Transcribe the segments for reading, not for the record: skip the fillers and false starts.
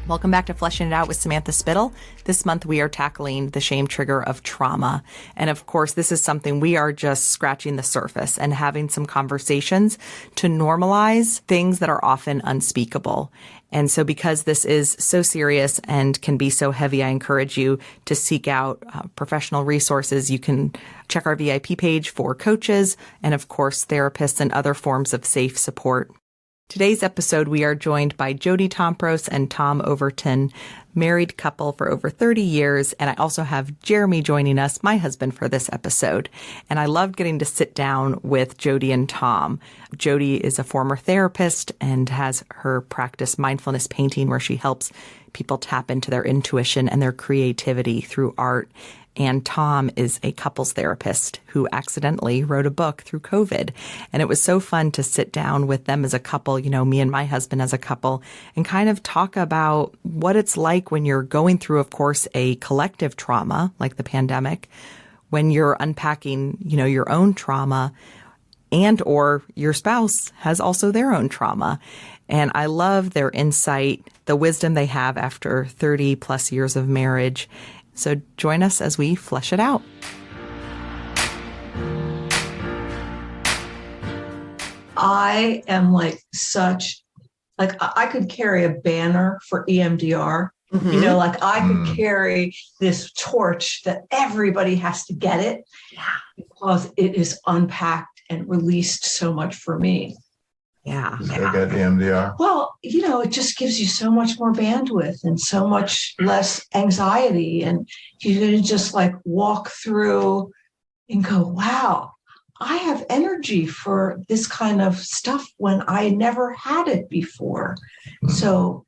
Welcome back to Fleshing It Out with Samantha Spittle. This month we are tackling the shame trigger of trauma. And of course, this is something we are just scratching the surface and having some conversations to normalize things that are often unspeakable. And so because this is so serious and can be so heavy, I encourage you to seek out professional resources. You can check our VIP page for coaches and, of course, therapists and other forms of safe support. Today's episode, we are joined by Jody Tompros and Thom Overton, married couple for over 30 years. And I also have Jeremy joining us, my husband, for this episode. And I loved getting to sit down with Jody and Thom. Jody is a former therapist and has her practice Mindfulness Painting, where she helps people tap into their intuition and their creativity through art. And Thom is a couples therapist who accidentally wrote a book through COVID. And it was so fun to sit down with them as a couple, you know, me and my husband as a couple, and kind of talk about what it's like when you're going through, of course, a collective trauma like the pandemic, when you're unpacking, you know, your own trauma, and or your spouse has also their own trauma. And I love their insight, the wisdom they have after 30 plus years of marriage. So join us as we flesh it out. I am I could carry a banner for EMDR. Mm-hmm. You know, like I could carry this torch that everybody has to get it because it is unpacked and released so much for me. Yeah. Just go get the EMDR. Well, you know, it just gives you so much more bandwidth and so much less anxiety. And you can just like walk through and go, wow, I have energy for this kind of stuff when I never had it before. Mm-hmm. So,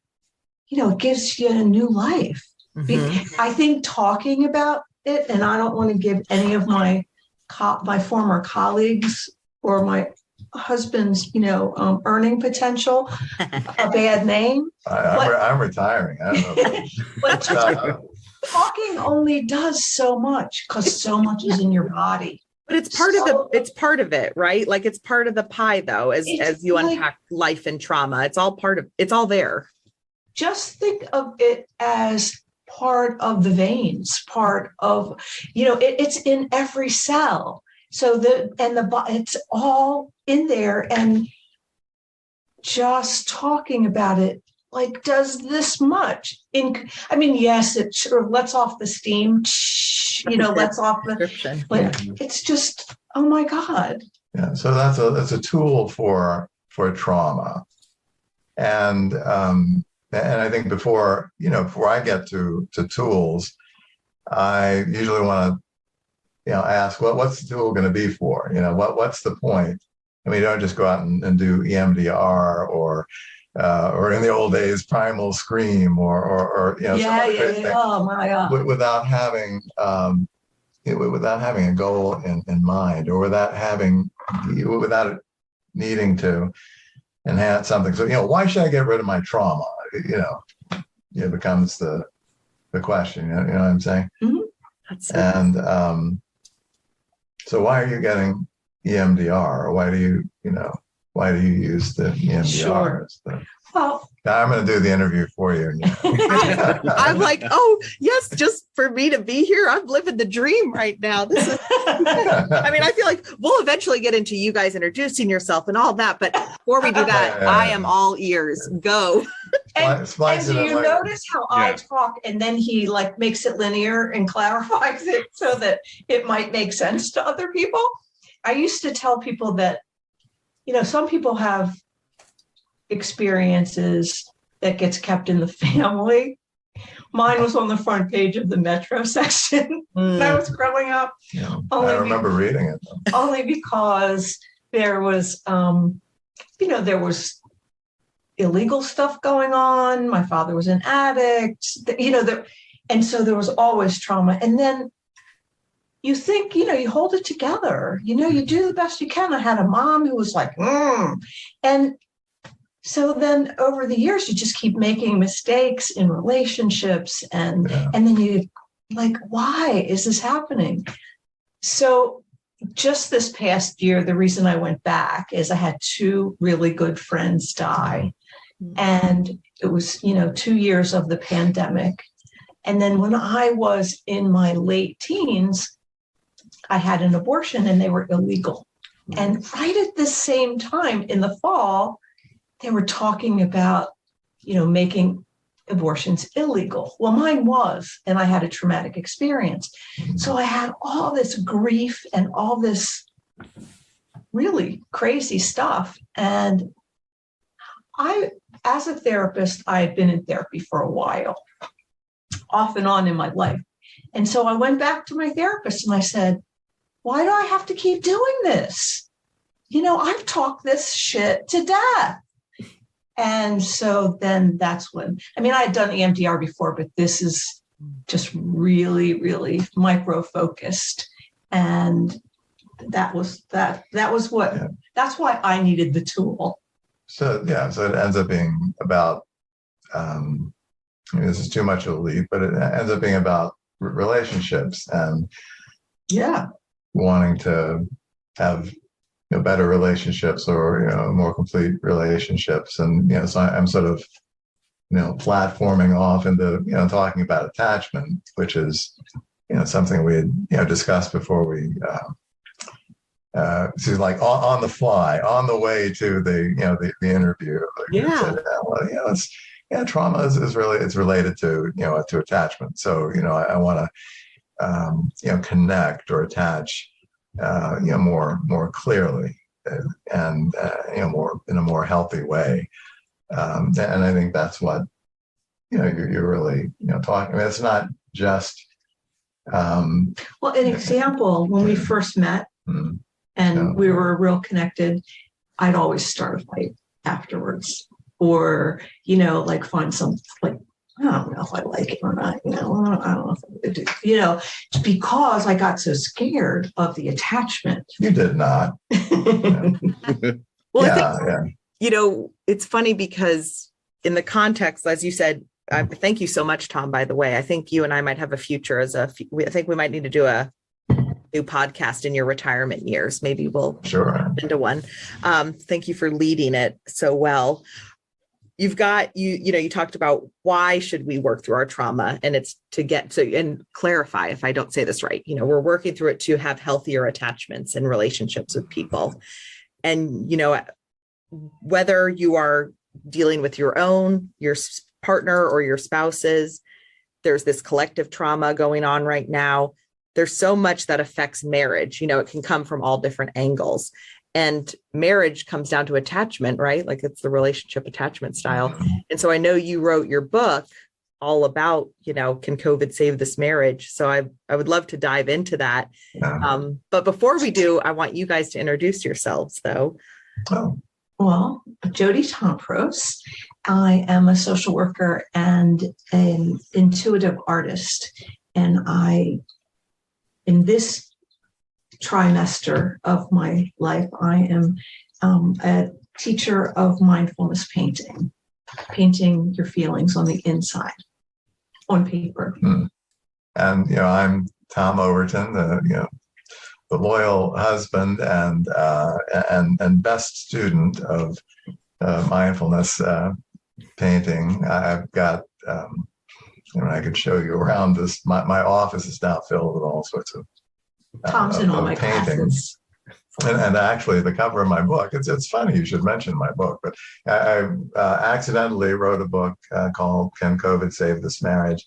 you know, it gives you a new life. Mm-hmm. I think talking about it, and I don't want to give any of my former colleagues or my husband's, you know, earning potential a bad name. I'm retiring. I don't know. But talking only does so much because so much is in your body. But it's part of it, right? Like it's part of the pie, though, as you unpack life and trauma. It's all there. Just think of it as part of the veins, part of, you know, it's in every cell. So it's all in there, and just talking about it like does this much. Yes, it sort of lets off the steam, you know, lets off the. But it's just, oh my God. Yeah, so that's a tool for trauma, and I think before I get to tools, I usually want to, you know, ask, what's the tool going to be for? You know, what's the point? I mean, you don't just go out and do EMDR or in the old days, primal scream or you know, Oh my God. Without having a goal in mind, or without it needing to enhance something. So, you know, why should I get rid of my trauma? You know, it becomes the question. You know what I'm saying? Mm-hmm. And so why are you getting EMDR? Or why do you use the EMDR? Sure. Well, I'm going to do the interview for you. I'm like, oh yes, just for me to be here. I'm living the dream right now. This is. I mean, I feel like we'll eventually get into you guys introducing yourself and all that, but before we do that, I am all ears. Go. And do you notice how I talk, and then he like makes it linear and clarifies it so that it might make sense to other people? I used to tell people that, you know, some people have experiences that gets kept in the family. Mine was on the front page of the Metro section when I was growing up. Yeah, I remember reading it. Only because there was, there was illegal stuff going on. My father was an addict, and so there was always trauma. And then you think, you hold it together, you do the best you can. I had a mom who was like, and so then over the years, you just keep making mistakes in relationships. And then you like, why is this happening? So just this past year, the reason I went back is I had two really good friends die. And it was, 2 years of the pandemic. And then when I was in my late teens, I had an abortion and they were illegal. And right at the same time in the fall, they were talking about, making abortions illegal. Well, mine was, and I had a traumatic experience. So I had all this grief and all this really crazy stuff. And as a therapist, I had been in therapy for a while, off and on in my life. And so I went back to my therapist and I said, why do I have to keep doing this? I've talked this shit to death. And so then that's when, I had done EMDR before, but this is just really, really micro focused. And that's why I needed the tool. So it ends up being about, this is too much of a leap, but it ends up being about relationships and wanting to have better relationships or more complete relationships. And so I'm sort of platforming off into talking about attachment, which is something we had discussed before we so like on the fly on the way to the interview. Trauma is really, it's related to to attachment. So I want to connect or attach more clearly and more in a more healthy way. And I think that's what you're really talking. It's not just an example, when we first met and we were real connected, I'd always start a fight afterwards, or like find some, like, I don't know if I like it or not, I don't know if I do, because I got so scared of the attachment. You did not. Well, I think, it's funny because in the context, as you said, thank you so much, Thom, by the way. I think you and I might have a future I think we might need to do a new podcast in your retirement years. Maybe we'll into one. Thank you for leading it so well. You've got, you talked about why should we work through our trauma, and it's to get to, and clarify if I don't say this right, we're working through it to have healthier attachments and relationships with people. And, whether you are dealing with your partner or your spouses, there's this collective trauma going on right now. There's so much that affects marriage. It can come from all different angles. And marriage comes down to attachment, right? Like it's the relationship attachment style. And so I know you wrote your book all about, can COVID save this marriage? So I would love to dive into that. But before we do, I want you guys to introduce yourselves though. Well, Jody Tompros. I am a social worker and an intuitive artist. And in this trimester of my life, I am a teacher of mindfulness painting, painting your feelings on the inside, on paper. And I'm Thom Overton, the loyal husband and best student of mindfulness painting. I've got, I could show you around this. My office is now filled with all sorts of Thom's in all my paintings. And actually, the cover of my book, it's funny you should mention my book, but I accidentally wrote a book called Can COVID Save This Marriage?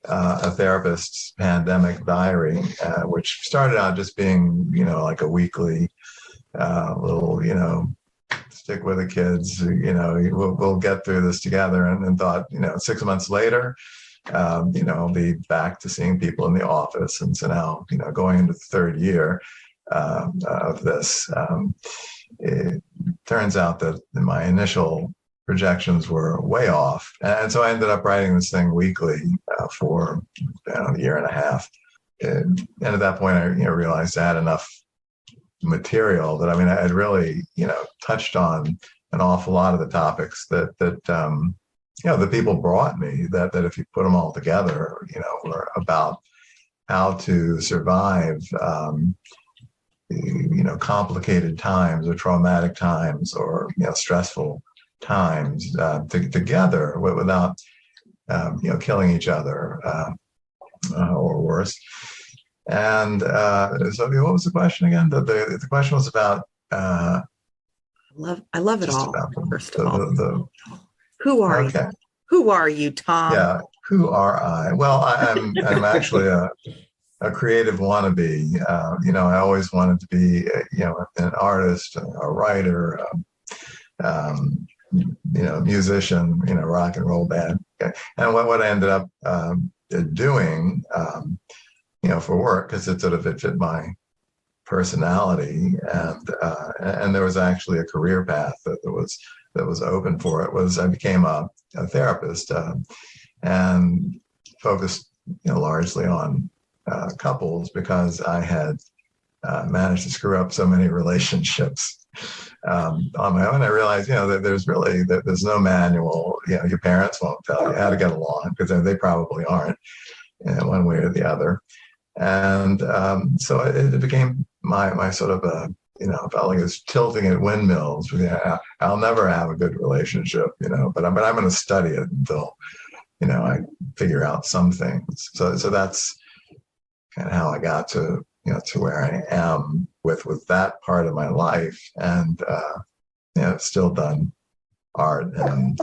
A therapist's pandemic diary, which started out just being, like a weekly little, stick with the kids, we'll get through this together. And thought, 6 months later, I'll be back to seeing people in the office. And so now, going into the third year of this, it turns out that my initial projections were way off. And so I ended up writing this thing weekly for a year and a half. And at that point, I realized I had enough material that, I'd really, touched on an awful lot of the topics that the people brought me, that if you put them all together, were about how to survive, complicated times or traumatic times or, stressful times together without killing each other or worse. And so what was the question again? The question was about I love it just all. about First of all, the who are okay. you? Who are you, Thom? Yeah, who are I? Well, I'm actually a creative wannabe. I always wanted to be, an artist, a writer, musician, rock and roll band. And what I ended up doing, for work, because it fit my personality, and there was actually a career path that was open for it. Was I became a therapist and focused largely on couples, because I had managed to screw up so many relationships on my own. I realized, that there's no manual. Your parents won't tell you how to get along, because they probably aren't, one way or the other. And so it became my sort of felt like it was tilting at windmills. I'll never have a good relationship, but I'm going to study it until I figure out some things. So that's kind of how I got to where I am with that part of my life, and still done art and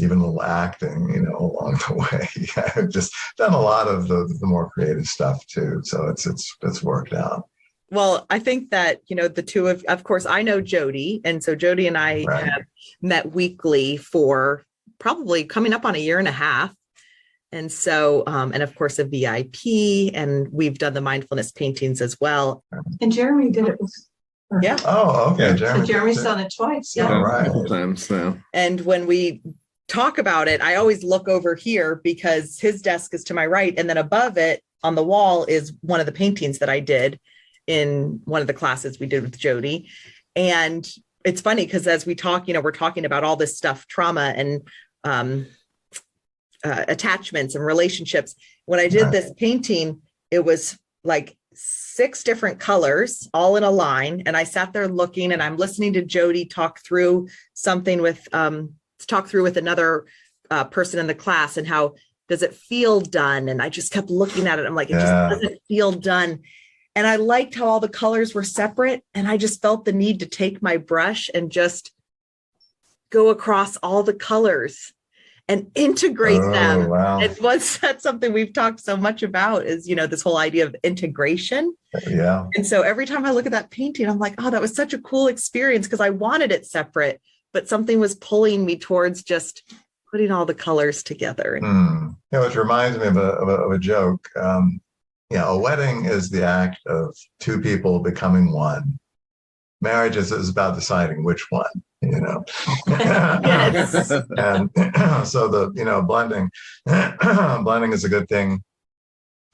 even a little acting, along the way. I've just done a lot of the more creative stuff too. So it's worked out. Well, I think that, the two of course, I know Jody. And so Jody and I Right. have met weekly for probably coming up on a year and a half. And so, and of course, a VIP, and we've done the mindfulness paintings as well. And Jeremy did it with her. Yeah. Oh, okay. So Jeremy's done it twice. Yeah. All right. Multiple times now. And when we talk about it, I always look over here because his desk is to my right. And then above it on the wall is one of the paintings that I did in one of the classes we did with Jody. And it's funny because as we talk, we're talking about all this stuff, trauma and attachments and relationships. When I did this painting, it was like 6 different colors all in a line. And I sat there looking, and I'm listening to Jody talk through something with another person in the class, and how does it feel done? And I just kept looking at it. I'm like, it just doesn't feel done. And I liked how all the colors were separate. And I just felt the need to take my brush and just go across all the colors and integrate them. Wow. And that's something we've talked so much about is, this whole idea of integration. Yeah. And so every time I look at that painting, I'm like, oh, that was such a cool experience, because I wanted it separate, but something was pulling me towards just putting all the colors together. Which reminds me of a joke. A wedding is the act of 2 people becoming one. Marriage is about deciding which one, Yes. And so the blending is a good thing.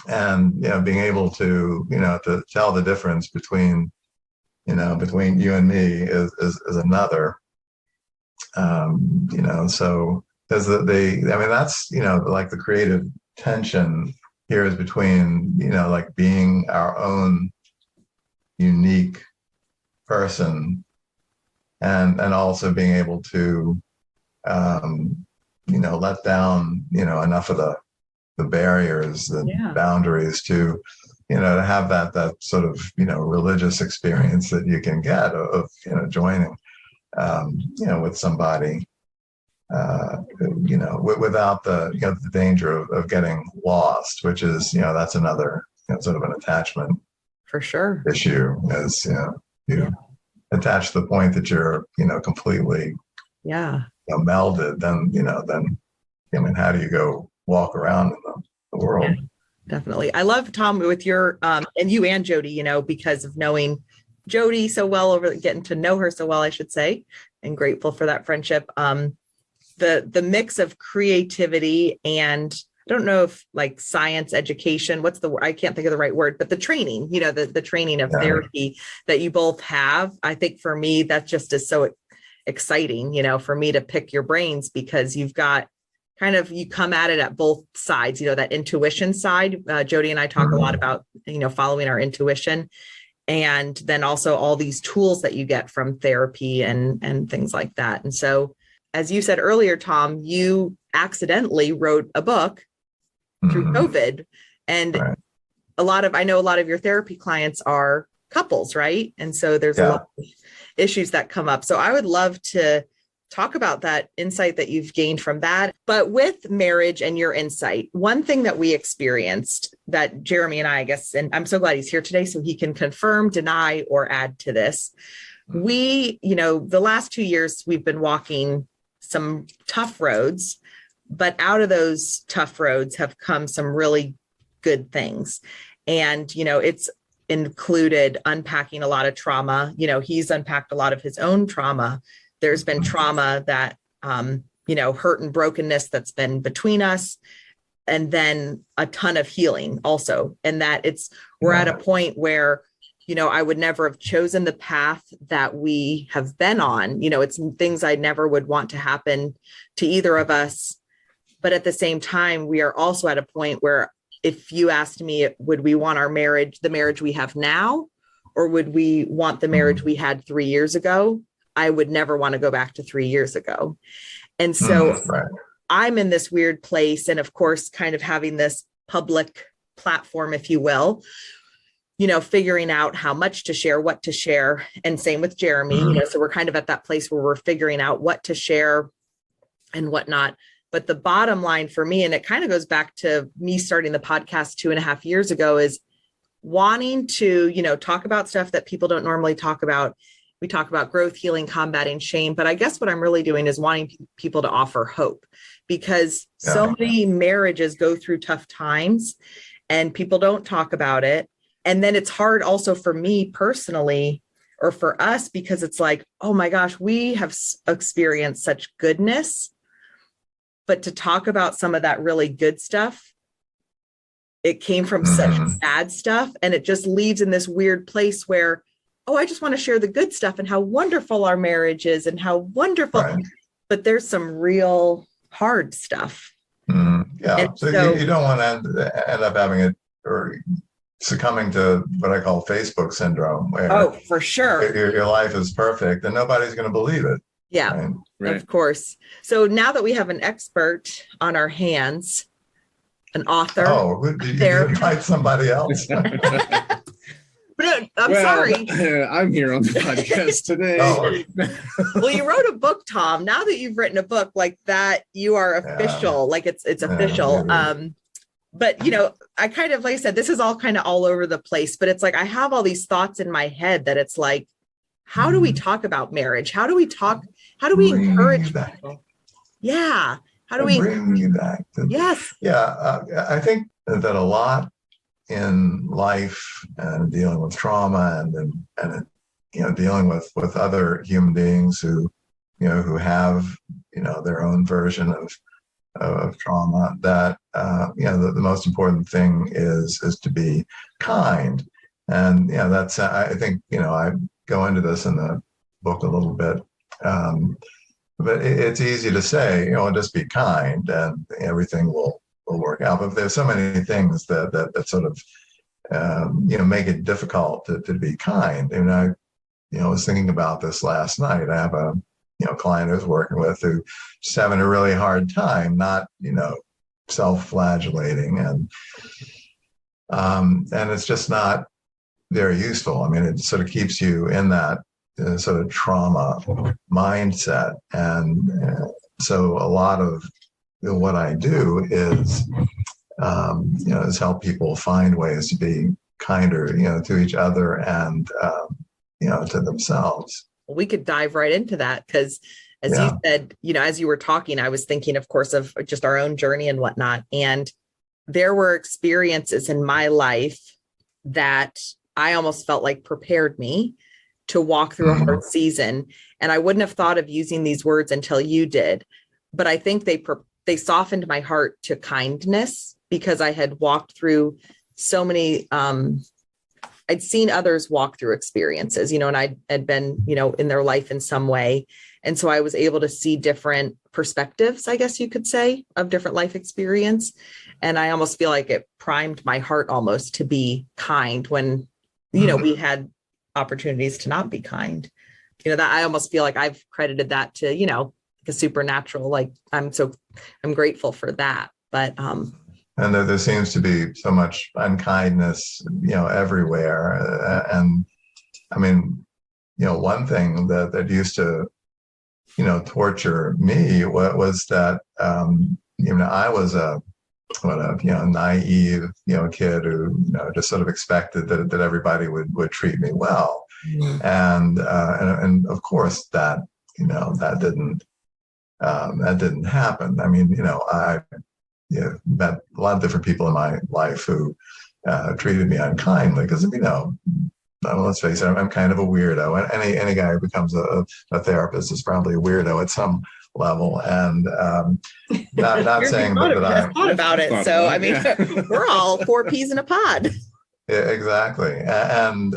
And, being able to, to tell the difference between you and me is another. So there's that's, like the creative tension here is between, like being our own unique person and also being able to, let down, enough of the barriers, the boundaries to, to have that sort of, religious experience that you can get of joining, with somebody, without the danger of getting lost, which is, that's another sort of an attachment For sure. issue, as you attach to the point that you're, completely melded, then how do you go walk around in the world? Yeah, definitely. I love, Thom, with your and you and Jody, because of knowing Jody so well, getting to know her so well, I should say, and grateful for that friendship. The mix of creativity and I don't know if like science education, what's the word? I can't think of the right word, but the training, the training of therapy that you both have. I think for me, that just is so exciting, for me to pick your brains, because you've got you come at it at both sides, that intuition side. Jody and I talk a lot about, following our intuition. and then also all these tools that you get from therapy and things like that. And so, as you said earlier, Thom, you accidentally wrote a book through COVID. And Right. I know a lot of your therapy clients are couples, right? And so there's a lot of issues that come up. So I would love to talk about that insight that you've gained from that. But with marriage and your insight, one thing that we experienced that Jeremy and I guess, and I'm so glad he's here today so he can confirm, deny, or add to this. We, the last 2 years, we've been walking some tough roads, but out of those tough roads have come some really good things. And, it's included unpacking a lot of trauma. He's unpacked a lot of his own trauma. There's been trauma that, hurt and brokenness that's been between us. And then a ton of healing also. And that we're at a point where, I would never have chosen the path that we have been on. It's things I never would want to happen to either of us. But at the same time, we are also at a point where if you asked me, would we want the marriage we have now, or would we want the marriage we had 3 years ago? I would never want to go back to 3 years ago. And so I'm in this weird place. And of course, kind of having this public platform, if you will, figuring out how much to share, what to share. And same with Jeremy, so we're kind of at that place where we're figuring out what to share and whatnot. But the bottom line for me, and it kind of goes back to me starting the podcast 2.5 years ago, is wanting to, talk about stuff that people don't normally talk about. We talk about growth, healing, combating shame. But I guess what I'm really doing is wanting people to offer hope, because so many marriages go through tough times and people don't talk about it. And then it's hard also for me personally, or for us, because it's like, oh my gosh, we have experienced such goodness. But to talk about some of that really good stuff, it came from such bad stuff. And it just leaves in this weird place where, oh, I just want to share the good stuff and how wonderful our marriage is and how wonderful, but there's some real hard stuff. Yeah. So you don't want to end up having it or succumbing to what I call Facebook syndrome, where for sure your life is perfect and nobody's going to believe it. Yeah, right. Of course. So now that we have an expert on our hands, an author. Oh, did you invite somebody else? But I'm sorry. I'm here on the podcast today. Well, you wrote a book, Thom. Now that you've written a book like that, you are official. Like it's official. But I kind of, like I said, this is all kind of all over the place. But it's like I have all these thoughts in my head that it's like, how do we talk about marriage? How do we encourage people? Yeah. How do we bring you back to, yes. Yeah. I think that a lot in life and dealing with trauma and dealing with other human beings who have their own version of trauma, that the most important thing is to be kind. And that's I think I go into this in the book a little bit, but it's easy to say just be kind and everything will work out. But there's so many things that sort of make it difficult to be kind. And I was thinking about this last night. I have a client I was working with who's just having a really hard time, not self-flagellating, and it's just not very useful. I mean, it sort of keeps you in that sort of trauma mindset, and so a lot of what I do is help people find ways to be kinder, to each other and to themselves. We could dive right into that because, as you said, as you were talking, I was thinking, of course, of just our own journey and whatnot. And there were experiences in my life that I almost felt like prepared me to walk through a hard season. And I wouldn't have thought of using these words until you did. But I think they softened my heart to kindness because I had walked through so many, I'd seen others walk through experiences, and I had been, in their life in some way. And so I was able to see different perspectives, I guess you could say, of different life experience. And I almost feel like it primed my heart almost to be kind when, we had opportunities to not be kind. That I almost feel like I've credited that to, like a supernatural, like I'm grateful for that. But, and there seems to be so much unkindness, everywhere. And I mean, one thing that used to, torture me was that, I was a naive, kid who, just sort of expected that everybody would treat me well. And of course that didn't happen. I mean, I met a lot of different people in my life who treated me unkindly because, let's face it, I'm kind of a weirdo. And any guy who becomes a therapist is probably a weirdo at some level. And not saying that I thought about it. So I mean, we're all 4 peas in a pod. Yeah, exactly, and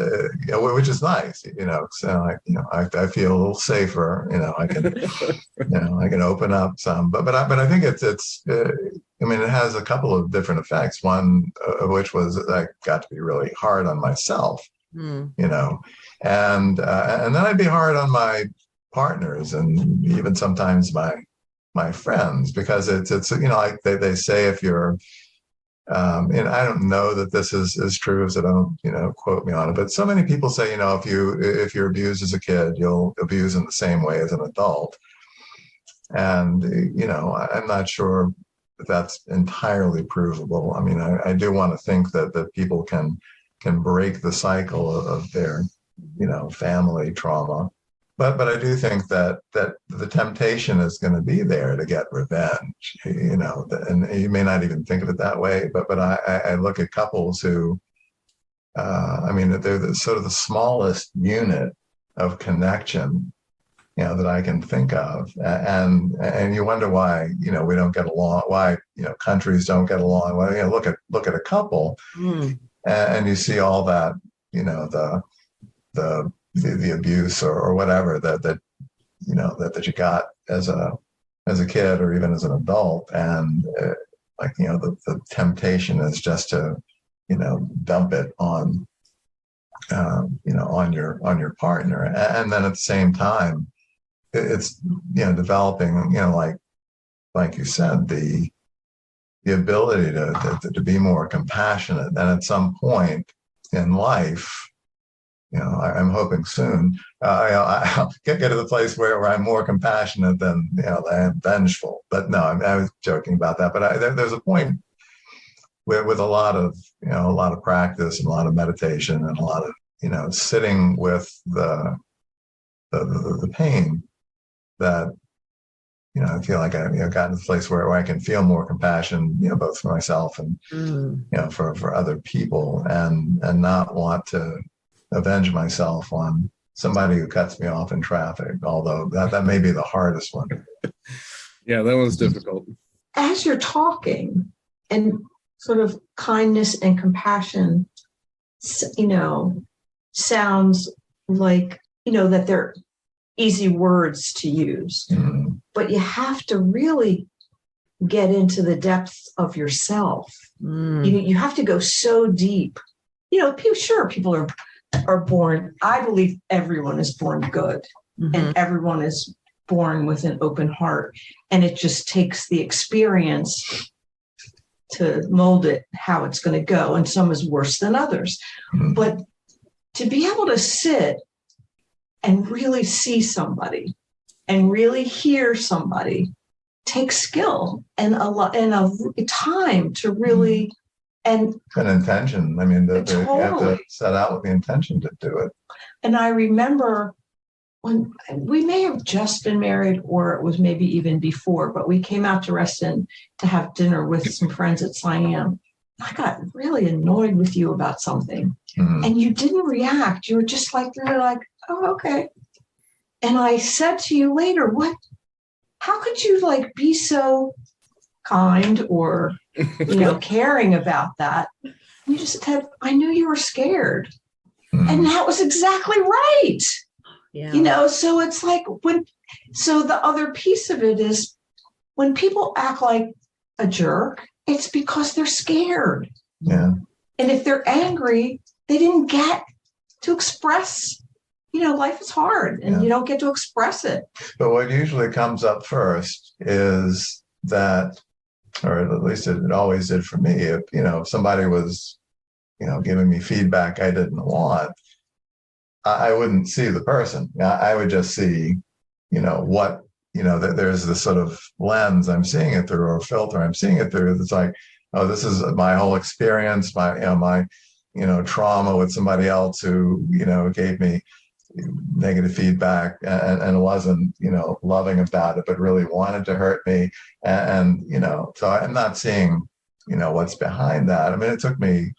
which is nice, So I feel a little safer. I can open up some, but I think it's. I mean, it has a couple of different effects. One of which was that I got to be really hard on myself, and then I'd be hard on my partners and even sometimes my friends, because it's like they say, if you're and I don't know that this is true, so don't quote me on it, but so many people say, if you're abused as a kid, you'll abuse in the same way as an adult. And I'm not sure if that's entirely provable. I mean, I do want to think that people can break the cycle of their family trauma. But I do think that the temptation is going to be there to get revenge, and you may not even think of it that way, but I look at couples who, they're sort of the smallest unit of connection, that I can think of, and you wonder why, we don't get along, why, countries don't get along. Well, look at a couple, and you see all that, the abuse or whatever that you got as a kid or even as an adult, and the temptation is just to dump it on on your partner, and then at the same time it's developing like you said, the ability to be more compassionate, and at some point in life, I'm hoping soon, I'll get to the place where I'm more compassionate than I am vengeful. But no, I was joking about that. But there's a point where, with a lot of practice and a lot of meditation and a lot of sitting with the pain, that I feel like I've gotten to the place where I can feel more compassion, both for myself and for other people, and not want to avenge myself on somebody who cuts me off in traffic, although that may be the hardest one. Yeah, that one's difficult. As you're talking, and sort of kindness and compassion, sounds like, that they're easy words to use, but you have to really get into the depths of yourself. You have to go so deep. People are born, I believe everyone is born good, and everyone is born with an open heart, and it just takes the experience to mold it how it's going to go, and some is worse than others. But to be able to sit and really see somebody and really hear somebody takes skill and a time to really and an intention. I mean, totally. You have to set out with the intention to do it. And I remember when we may have just been married, or it was maybe even before, but we came out to Reston to have dinner with some friends at Siam. I got really annoyed with you about something, and you didn't react. You were just really like, oh, okay. And I said to you later, how could you be so kind or, caring about that? And you just said, I knew you were scared. And that was exactly right. Yeah. So it's like so the other piece of it is when people act like a jerk, it's because they're scared. Yeah. And if they're angry, they didn't get to express, life is hard and you don't get to express it. But what usually comes up first is that, or at least it always did for me, if somebody was, giving me feedback I didn't want, I wouldn't see the person. I would just see, what, that there's this sort of lens I'm seeing it through, or filter I'm seeing it through. It's like, oh, this is my whole experience, my trauma with somebody else who, gave me negative feedback and wasn't, loving about it, but really wanted to hurt me. And so I'm not seeing, what's behind that. I mean, it took me,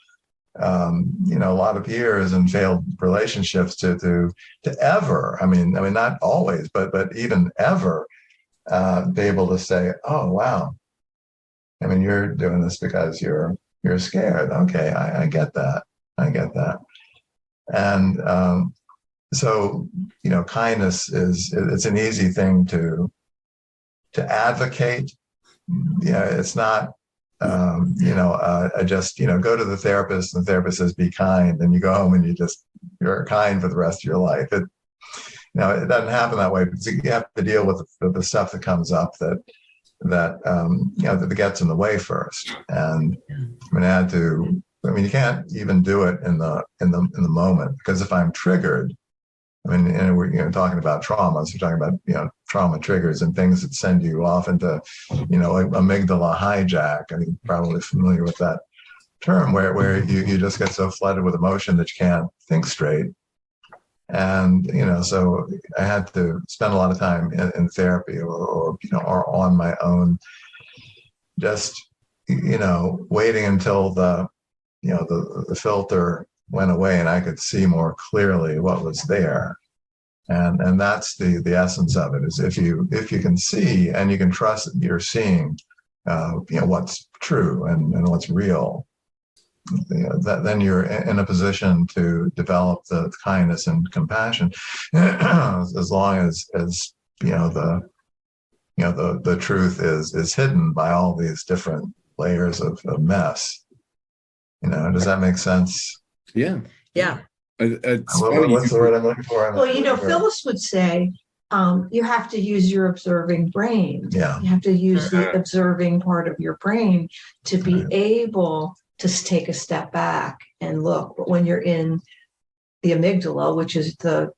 a lot of years and failed relationships to ever, I mean, not always, but even ever, be able to say, oh, wow. I mean, you're doing this because you're scared. Okay. I get that. And, so, kindness it's an easy thing to advocate. It's not, just, go to the therapist and the therapist says, be kind. And you go home and you're kind for the rest of your life. It doesn't happen that way, because you have to deal with the stuff that comes up that gets in the way first. And you can't even do it in the moment, because if I'm triggered, and we're talking about trauma, so we're talking about trauma triggers and things that send you off into amygdala hijack. I mean, probably familiar with that term, where you just get so flooded with emotion that you can't think straight. And so I had to spend a lot of time in therapy or on my own, just waiting until the filter went away and I could see more clearly what was there. And that's the essence of it, is if you can see and you can trust that you're seeing what's true and what's real, then you're in a position to develop the kindness and compassion, as long as the truth is hidden by all these different layers of mess. Does that make sense? Yeah. Yeah. It's What's the word I'm looking for? Phyllis would say, you have to use your observing brain. Yeah. You have to use the observing part of your brain to be able to take a step back and look. But when you're in the amygdala, which is the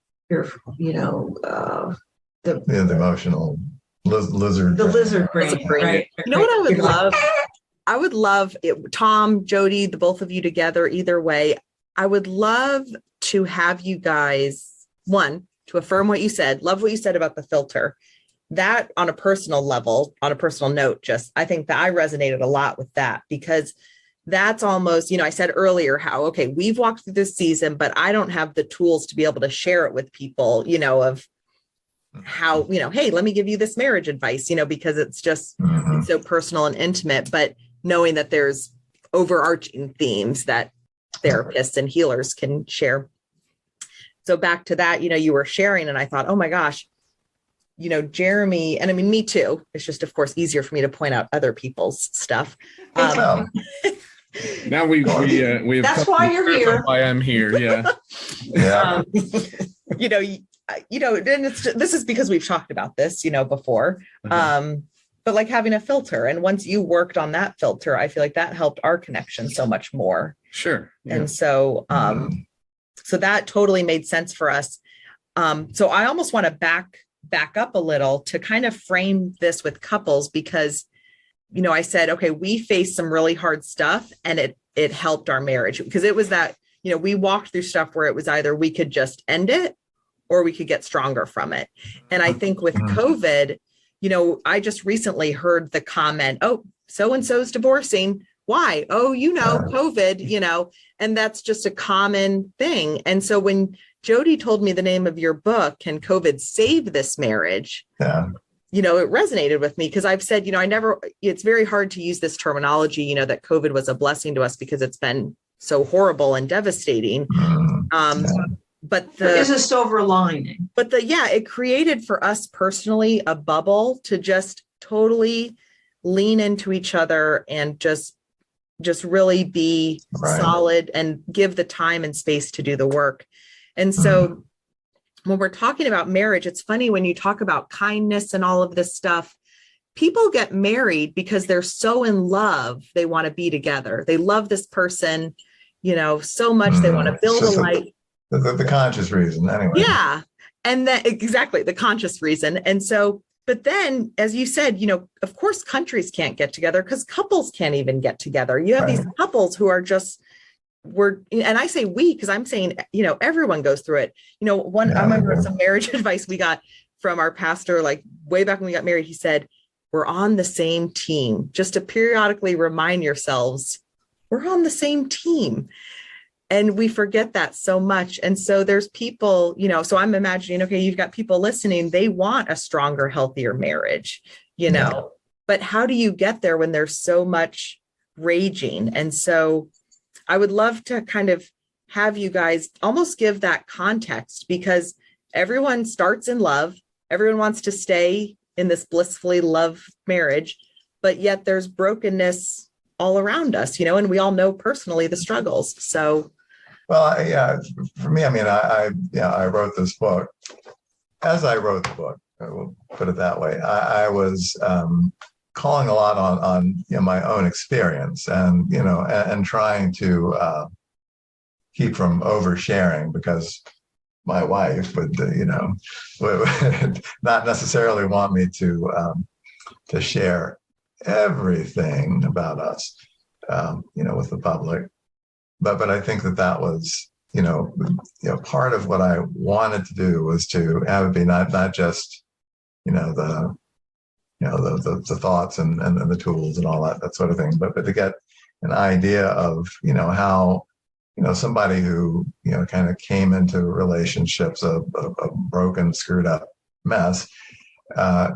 emotional lizard. The lizard brain, right? You know what I would love? I would love it, Thom, Jody, the both of you together, either way. I would love to have you guys, one, to affirm what you said, love what you said about the filter. That on a personal level, on a personal note, I think that I resonated a lot with that, because that's almost, I said earlier how, okay, we've walked through this season, but I don't have the tools to be able to share it with people, of how, hey, let me give you this marriage advice, because it's just it's so personal and intimate, but knowing that there's overarching themes that therapists and healers can share. So back to that, you were sharing, and I thought, oh my gosh, Jeremy, and I mean, me too. It's just, of course, easier for me to point out other people's stuff. Now we have. That's why you're here. Why I'm here. Yeah. Yeah. And this is because we've talked about this, before. But like having a filter, and once you worked on that filter, I feel like that helped our connection so much more. Sure. Yeah. And so, so that totally made sense for us. So I almost want to back up a little to kind of frame this with couples, because, I said, okay, we faced some really hard stuff, and it helped our marriage, because it was that, we walked through stuff where it was either we could just end it or we could get stronger from it. And I think with COVID, I just recently heard the comment, oh, so-and-so's divorcing. Why? Oh, COVID, and that's just a common thing. And so when Jody told me the name of your book, Can COVID Save This Marriage? Yeah. It resonated with me, because I've said, it's very hard to use this terminology, that COVID was a blessing to us because it's been so horrible and devastating. But there is a silver lining. But it created for us personally a bubble to just totally lean into each other and just really be solid and give the time and space to do the work. And so when we're talking about marriage, it's funny when you talk about kindness and all of this stuff, people get married because they're so in love. They want to be together. They love this person, so much. They want to build a life. The conscious reason anyway. Yeah. And that exactly the conscious reason. And so, but then, as you said, of course, countries can't get together because couples can't even get together. You have these couples who are just, and I say we, because I'm saying, everyone goes through it. I remember some marriage advice we got from our pastor, like way back when we got married. He said, we're on the same team, just to periodically remind yourselves we're on the same team. And we forget that so much. And so there's people, so I'm imagining, okay, you've got people listening, they want a stronger, healthier marriage, but how do you get there when there's so much raging? And so I would love to kind of have you guys almost give that context, because everyone starts in love. Everyone wants to stay in this blissfully loved marriage, but yet there's brokenness all around us, and we all know personally the struggles. So, well, yeah, for me, I mean, I wrote this book. As I wrote the book, I will put it that way, I was calling a lot on my own experience, and and trying to keep from oversharing, because my wife would not necessarily want me to share everything about us, with the public. But I think that was, part of what I wanted to do was to have it be not just, the thoughts and the tools and all that sort of thing, but to get an idea of, how, somebody who, kind of came into relationships, a broken, screwed up mess,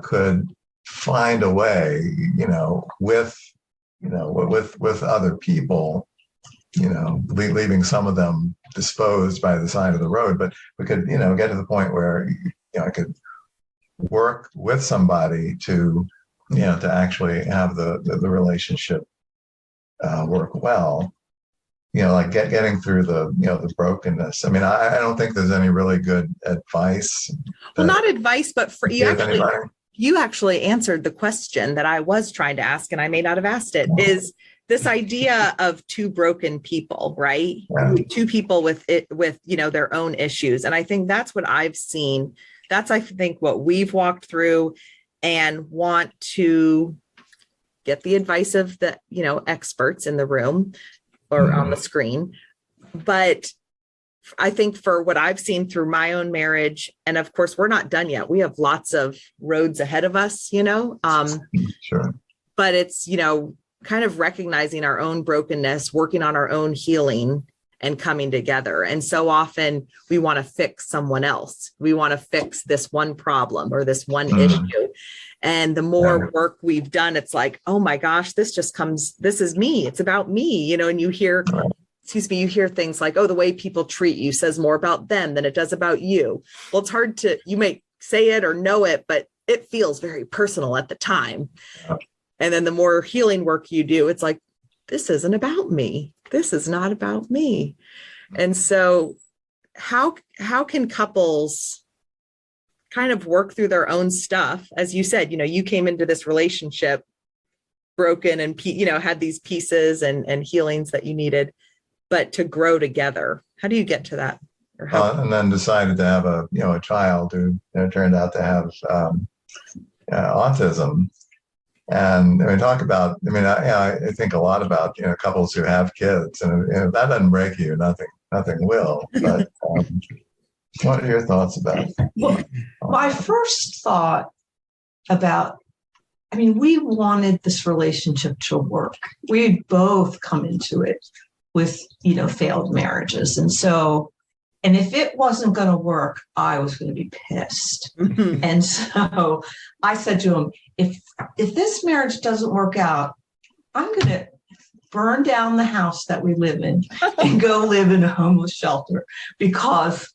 could find a way, with other people, leaving some of them disposed by the side of the road, but we could, get to the point where, I could work with somebody to, to actually have the relationship work well, like getting through the brokenness. I mean, I don't think there's any really good advice. Well, not advice, but for you actually answered the question that I was trying to ask, and I may not have asked it, is this idea of two broken people, right? Yeah. Two people with their own issues. And I think that's what I've seen. That's, I think, what we've walked through, and want to get the advice of the, experts in the room or on the screen. But I think for what I've seen through my own marriage, and of course, we're not done yet. We have lots of roads ahead of us, Sure. But it's, kind of recognizing our own brokenness, working on our own healing, and coming together. And so often we want to fix someone else. We want to fix this one problem or this one issue. And the more work we've done, it's like, oh my gosh, this is me. It's about me, and you hear, you hear things like, oh, the way people treat you says more about them than it does about you. Well, it's hard you may say it or know it, but it feels very personal at the time. And then the more healing work you do, it's like, this isn't about me. This is not about me. And so how can couples kind of work through their own stuff? As you said, you came into this relationship broken and, had these pieces and healings that you needed, but to grow together. How do you get to that? Or and then decided to have a child who turned out to have autism. And I mean, I think a lot about, couples who have kids, and if that doesn't break you, nothing will. But what are your thoughts about it? Well, my first thought about, we wanted this relationship to work. We'd both come into it with, failed marriages. And so, and if it wasn't going to work, I was going to be pissed. Mm-hmm. And so I said to him, if this marriage doesn't work out, I'm going to burn down the house that we live in and go live in a homeless shelter, because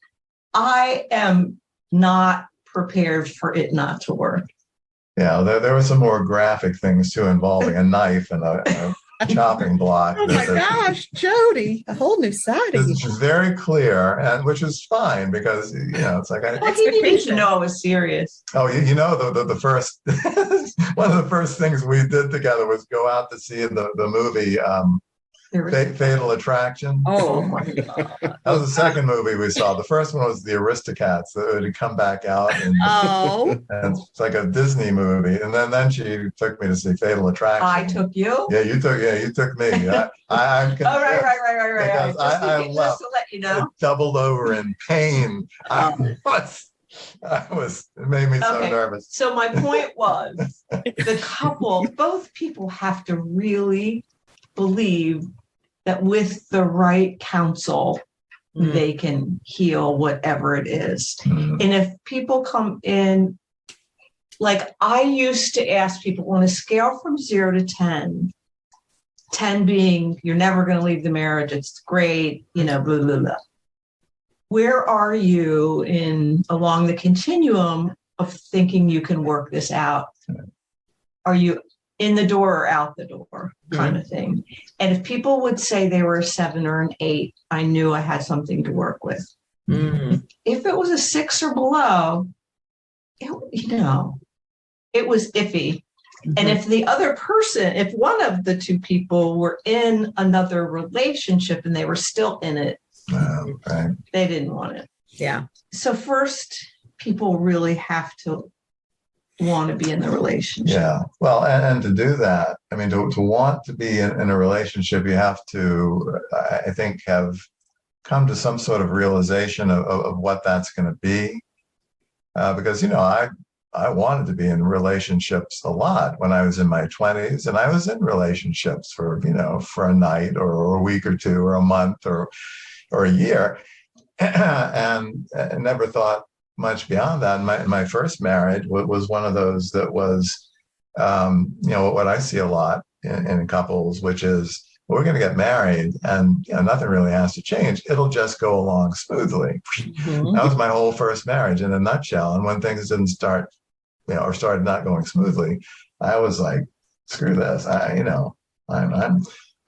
I am not prepared for it not to work. Yeah, there were some more graphic things too, involving a knife and a chopping block. Oh my gosh, Jody, a whole new side of you. It's very clear, and which is fine because it's like Well, he needed to know I was serious. the first one of the first things we did together was go out to see the movie Fatal Attraction. Oh my God. That was the second movie we saw. The first one was the Aristocats that had come back out, and it's like a Disney movie. And then she took me to see Fatal Attraction. I took you. Yeah, you took me. I'm Oh, right. I Just left. to let you know. Doubled over in pain. It made me so nervous. So my point was, the couple, both people have to really believe that with the right counsel, they can heal whatever it is. And if people come in, like I used to ask people on a scale from 0 to 10, 10 being you're never going to leave the marriage, it's great, blah, blah, blah. Where are you along the continuum of thinking you can work this out? Are you in the door or out the door kind of thing? And if people would say they were a 7 or an 8, I knew I had something to work with. If it was a 6 or below, it was iffy. And if the other person, if one of the two people were in another relationship and they were still in it, they didn't want it. Yeah. So first, people really have to want to be in the relationship. Yeah. Well, and to do that, I mean, to want to be in a relationship, you have to, I think, have come to some sort of realization of what that's going to be. Because, I wanted to be in relationships a lot when I was in my 20s, and I was in relationships for a night or a week or two or a month or a year, and never thought much beyond that. My first marriage was one of those that was, what I see a lot in couples, which is, we're going to get married and nothing really has to change. It'll just go along smoothly. That was my whole first marriage in a nutshell. And when things didn't start, or started not going smoothly, I was like, screw this. I'm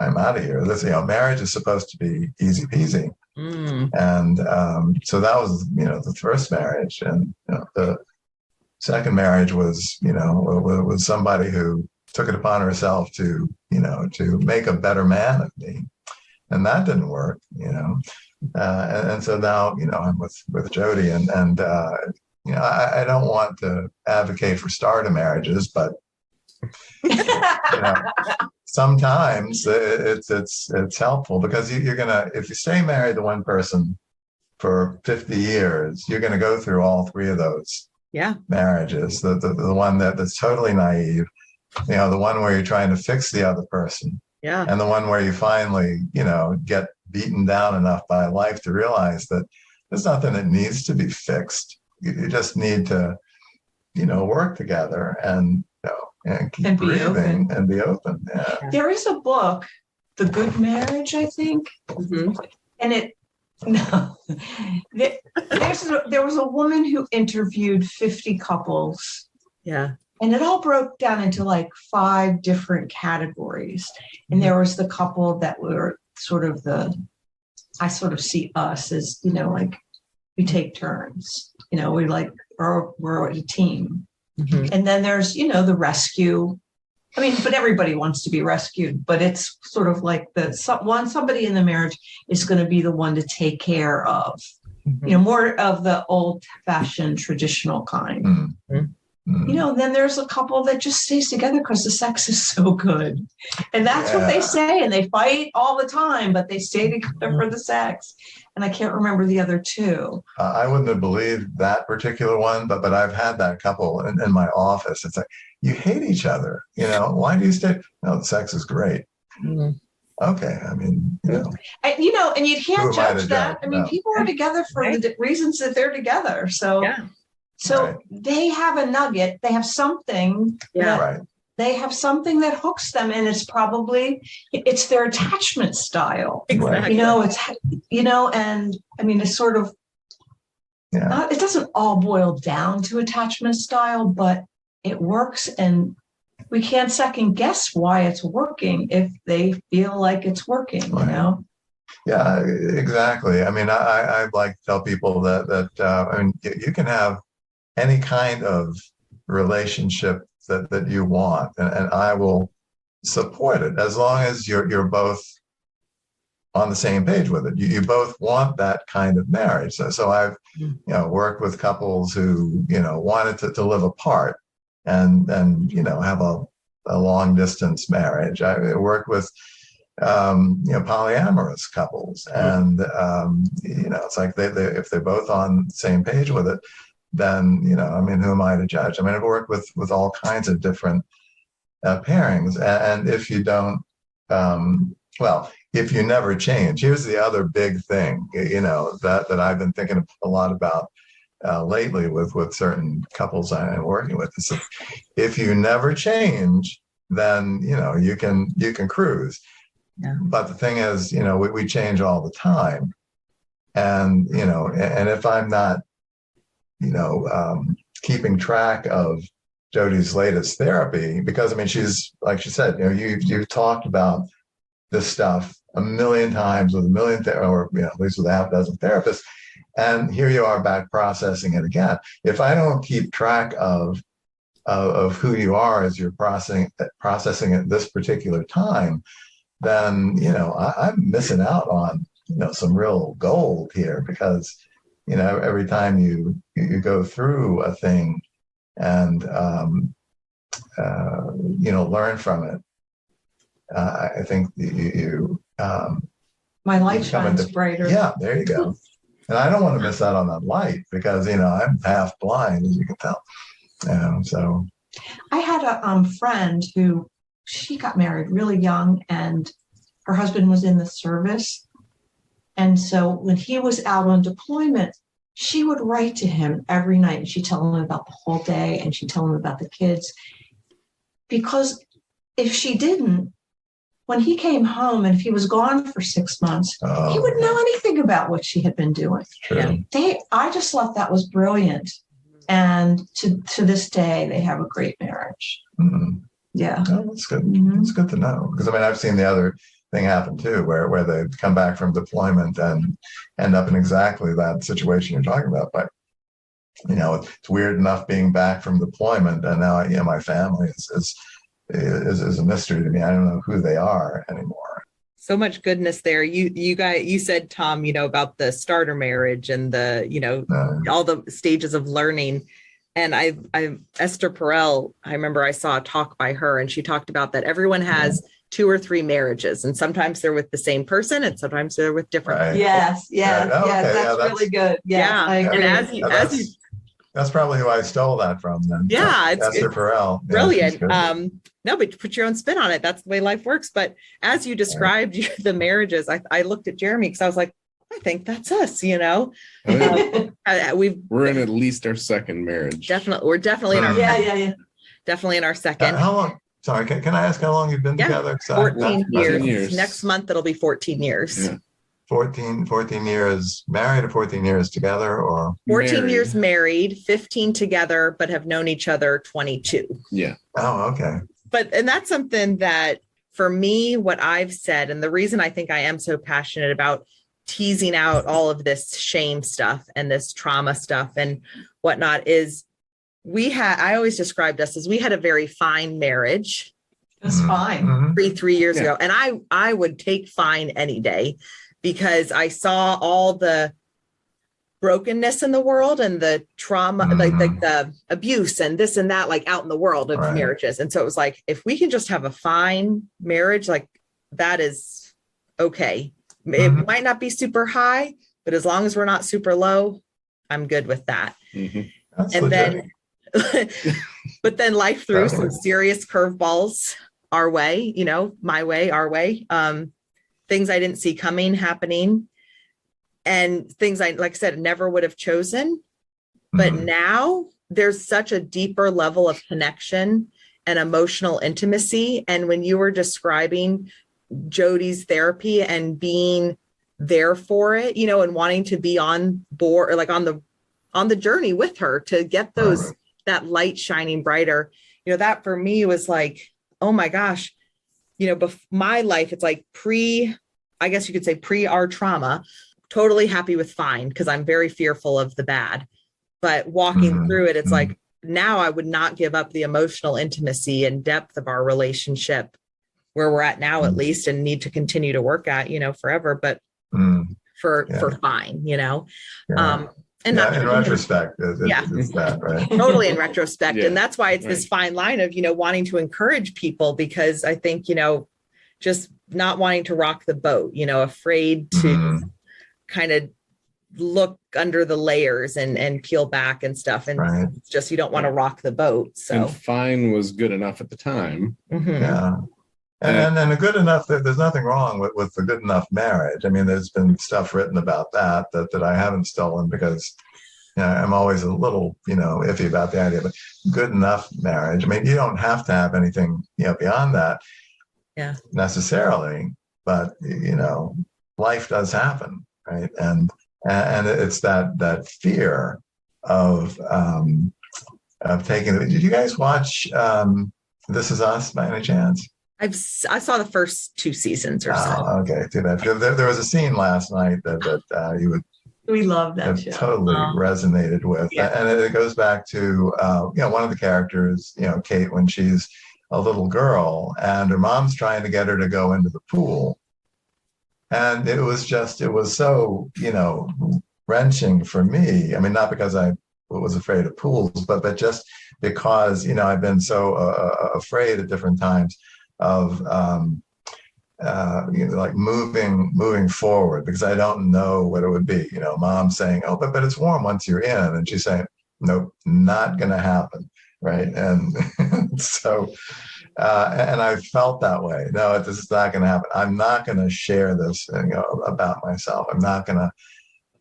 out of here. This, marriage is supposed to be easy peasy. And so that was, the first marriage. And the second marriage was, was somebody who took it upon herself to make a better man of me. And that didn't work, and so now, I'm with Jody, and I don't want to advocate for stardom marriages, but sometimes it's helpful, because you're gonna, if you stay married to one person for 50 years, you're gonna go through all three of those marriages. The one that's totally naive, the one where you're trying to fix the other person, and the one where you finally get beaten down enough by life to realize that there's nothing that needs to be fixed. You just need to work together and keep breathing and be open. There is a book, The Good Marriage, I think, and there was a woman who interviewed 50 couples, and it all broke down into like 5 different categories. And there was the couple that were I sort of see us as like we take turns, we're a team. And then there's, the rescue. I mean, but everybody wants to be rescued, but it's sort of like somebody in the marriage is going to be the one to take care of, more of the old fashioned traditional kind. Then there's a couple that just stays together because the sex is so good. And that's what they say. And they fight all the time, but they stay together for the sex. And I can't remember the other two. I wouldn't have believed that particular one, but I've had that couple in my office. It's like, you hate each other. Why do you stay? No, the sex is great. Okay. I mean, and you can't judge that. I mean, people are together for the reasons that they're together. So, they have a nugget. They have something. They have something that hooks them, and it's their attachment style. Exactly. And I mean, it's sort of, it doesn't all boil down to attachment style, but it works. And we can't second guess why it's working if they feel like it's working, you Right. know? Yeah, exactly. I mean, I like to tell people that I mean, you can have any kind of relationship that you want, and I will support it as long as you're both on the same page with it. You both want that kind of marriage. So I've worked with couples who wanted to live apart and have a long distance marriage. I worked with polyamorous couples, and it's like they if they're both on the same page with it, then I mean, who am I to judge? I mean, I've worked with all kinds of different pairings, and if you don't, if you never change, here's the other big thing, that I've been thinking a lot about lately with certain couples I'm working with. Is if you never change, then you can cruise. Yeah. But the thing is, we change all the time, and and if I'm not, keeping track of Jody's latest therapy, because I mean, she's, like she said, you've talked about this stuff a million times with a million, or at least with a half dozen therapists, and here you are back processing it again. If I don't keep track of who you are as you're processing at this particular time, then I'm missing out on some real gold here, because every time you go through a thing and learn from it, I think My light you come shines into- brighter. Yeah, there you go. And I don't want to miss out on that light, because I'm half blind, as you can tell. So I had a friend who, she got married really young, and her husband was in the service. And so when he was out on deployment, she would write to him every night, and she'd tell him about the whole day, and she'd tell him about the kids. Because if she didn't, when he came home and if he was gone for 6 months, he wouldn't know anything about what she had been doing. true. I just thought that was brilliant. And to this day, they have a great marriage. Mm-hmm. Yeah. Oh, that's good. Mhm. It's good to know, because I mean, I've seen the other thing happen too, where they come back from deployment and end up in exactly that situation you're talking about. But it's weird enough being back from deployment, and now my family is a mystery to me. I don't know who they are anymore. So much goodness there. You guys, you said, Thom, about the starter marriage and the all the stages of learning. And I Esther Perel, I remember I saw a talk by her, and she talked about that everyone has 2 or 3 marriages, and sometimes they're with the same person, and sometimes they're with different Right. people. Yes. Right. Oh, okay. That's really good. Yes, Yeah. I agree. And That's probably who I stole that from then. Yeah, it's Esther Perel. Yeah, brilliant. she's good. No, but put your own spin on it. That's the way life works. But as you described the marriages, I looked at Jeremy, because I was like, I think that's us, Oh, yeah. We're in We're at least our second marriage. definitely in our Yeah. definitely in our second. How long? Sorry, can I ask how long you've been together? 14 years. 14 years. Next month it'll be 14 years. Yeah. 14 years married, or 14 years together, or 14 Married. years married, 15 together, but have known each other 22. Yeah. oh, okay. And that's something that, for me, what I've said, and the reason I think I am so passionate about teasing out all of this shame stuff and this trauma stuff and whatnot, is I always described us as we had a very fine marriage. That's fine. Mhm. 3 years Yeah. ago. And I would take fine any day, because I saw all the brokenness in the world and the trauma, like the abuse and this and that, like out in the world of Right. marriages. And so it was like, if we can just have a fine marriage, like that is okay. It might not be super high, but as long as we're not super low, I'm good with that. Mhm. That's And legit. then, but then life threw some Totally. serious curveballs our way, my way, our way. Things I didn't see coming happening, and things I, like I said, never would have chosen. But now there's such a deeper level of connection and emotional intimacy. And when you were describing Jody's therapy and being there for it, and wanting to be on board, or like on the journey with her to get that light shining brighter, that for me was like, oh my gosh, my life, it's like I guess you could say pre our trauma, totally happy with fine because I'm very fearful of the bad. But walking through it, it's like, now I would not give up the emotional intimacy and depth of our relationship where we're at now, at least, and need to continue to work at, forever, but for fine, and not in retrospect, it's that, right? Totally in retrospect. Yeah. And that's why it's this fine line of, wanting to encourage people, because I think, just not wanting to rock the boat, afraid to kind of look under the layers and peel back and stuff. And it's just, you don't want to rock the boat. So And fine was good enough at the time. Yeah. And a good enough, there's nothing wrong with the good enough marriage. I mean, there's been stuff written about that I haven't stolen because I'm always a little, iffy about the idea, but good enough marriage. I mean, you don't have to have anything, beyond that necessarily, but, life does happen, right? And it's that fear of taking it. Did you guys watch This Is Us by any chance? I saw the first 2 seasons or so. Okay, too bad. There was a scene last night that you would We love that have show. totally resonated with, and it goes back to one of the characters, Kate, when she's a little girl and her mom's trying to get her to go into the pool, and it was so wrenching for me. I mean, not because I was afraid of pools, but just because I've been so afraid at different times of like moving forward, because I don't know what it would be. Mom saying, "Oh, but it's warm once you're in," and she's saying, "Nope, not going to happen." Right. And so, and I felt that way. No, this is not going to happen. I'm not going to share this, about myself. I'm not going to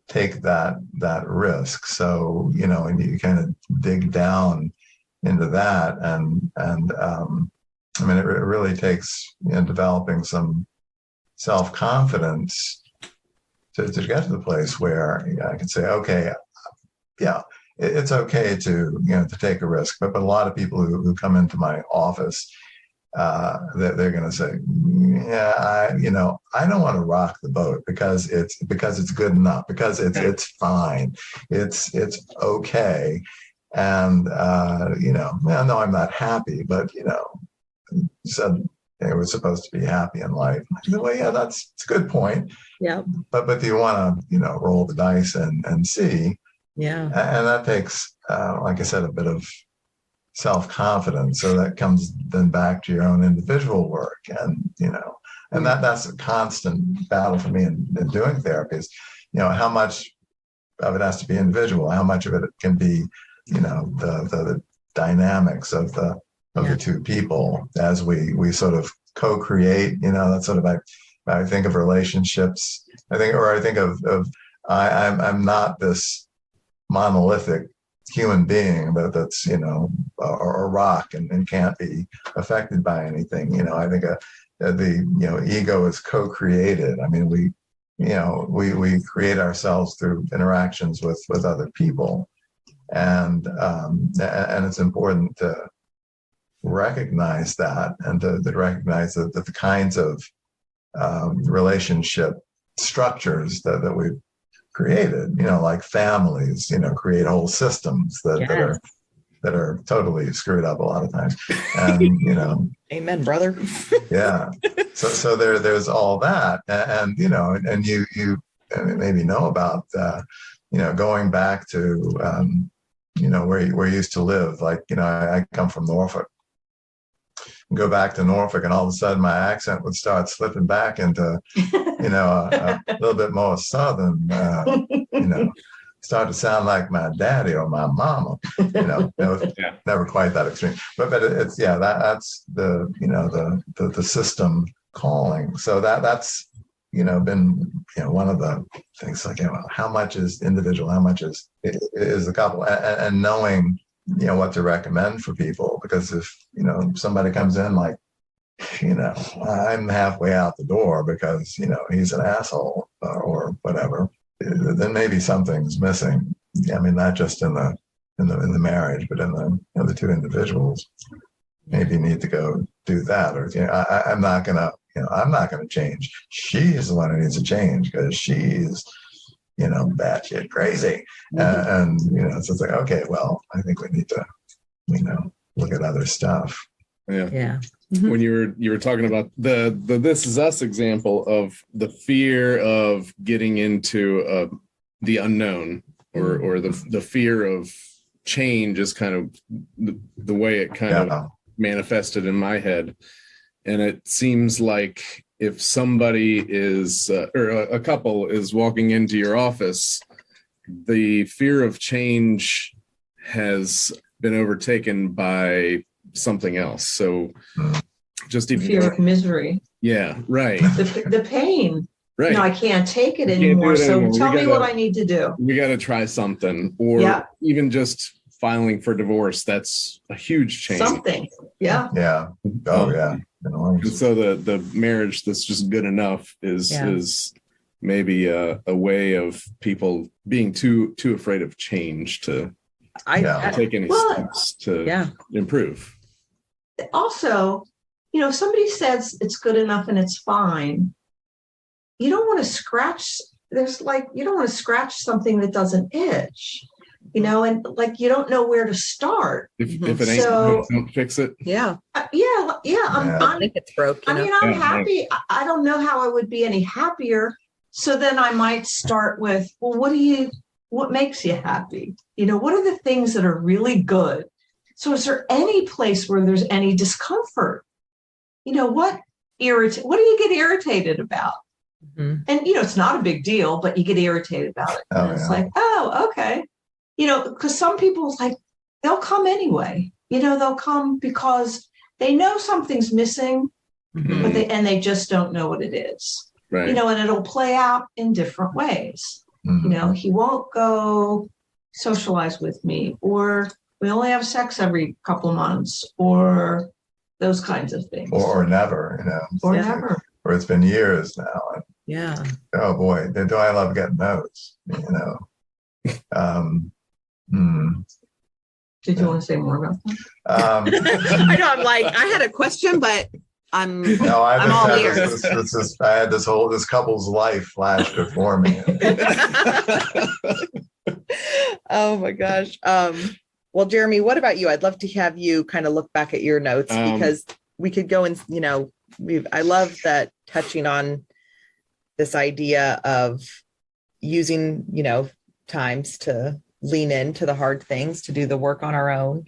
take that risk. So, and you kind of dig down into that, and I mean, it really takes developing some self-confidence to get to the place where I can say, okay, it's okay to take a risk. But a lot of people who come into my office, they're going to say, I don't want to rock the boat because it's good enough, because it's fine, it's okay, and no, I'm not happy, but said they were supposed to be happy in life. I said, well, that's a good point. Yeah. But do you want to, roll the dice and see? Yeah. And that takes, like I said, a bit of self-confidence. So that comes then back to your own individual work. And, and that's a constant battle for me in doing therapy is, how much of it has to be individual, how much of it can be, the dynamics of the two people as we sort of co-create. That's sort of I think of relationships. I think of I'm not this monolithic human being that's a rock and can't be affected by anything. I think the ego is co-created. I mean, we create ourselves through interactions with other people, and it's important to recognize that, and to recognize that the kinds of relationship structures that we've created, like families, create whole systems that are totally screwed up a lot of times, and Amen, brother. Yeah. So there's all that, and and you maybe know about going back to where you used to live. Like I come from Norfolk. Go back to Norfolk, and all of a sudden my accent would start slipping back into a little bit more southern. Start to sound like my daddy or my mama. Never quite that extreme, but it's that's the system calling. So that's been one of the things, like how much is individual, how much is the couple, and knowing what to recommend for people, because if somebody comes in like I'm halfway out the door because he's an asshole or whatever, then maybe something's missing. I mean, not just in the marriage, but in the two individuals. maybe need to go do that, or I'm not gonna change. She's the one who needs to change because she's batshit crazy, and so it's like, okay, well, I think we need to look at other stuff. Yeah. When you were talking about the This Is Us example of the fear of getting into the unknown, or the fear of change is kind of the way it kind of manifested in my head. And it seems like if somebody is or a couple is walking into your office, the fear of change has been overtaken by something else. So just even fear of misery. Yeah, right. The pain. Right. I can't take it anymore. So tell me what I need to do. We got to try something, or even just filing for divorce. That's a huge change. Something. Yeah. Yeah. Oh, yeah. And so the marriage that's just good enough is maybe a way of people being too afraid of change to take any steps to improve. Also, if somebody says it's good enough and it's fine, you don't want to scratch. You don't want to scratch something that doesn't itch, and you don't know where to start. If it ain't, don't fix it. Yeah. I think it's broke. I'm happy. I don't know how I would be any happier. So then I might start with, well, what makes you happy? What are the things that are really good? So is there any place where there's any discomfort? What do you get irritated about? And, it's not a big deal, but you get irritated about it. And it's like, oh, okay. Because some people, they'll come anyway. They'll come because they know something's missing, but they just don't know what it is. Right. And it'll play out in different ways. He won't go socialize with me, or we only have sex every couple of months, or those kinds of things. Or never, Or never. Or it's been years now. Yeah. Oh boy, do I love getting those, Did you want to say more about that? I know. I'm like, I had a question, but I'm all ears. I had this couple's life flashed before me. Oh my gosh. Well, Jeremy, what about you? I'd love to have you kind of look back at your notes, because we could go and, I love that touching on this idea of using, times to lean into the hard things, to do the work on our own.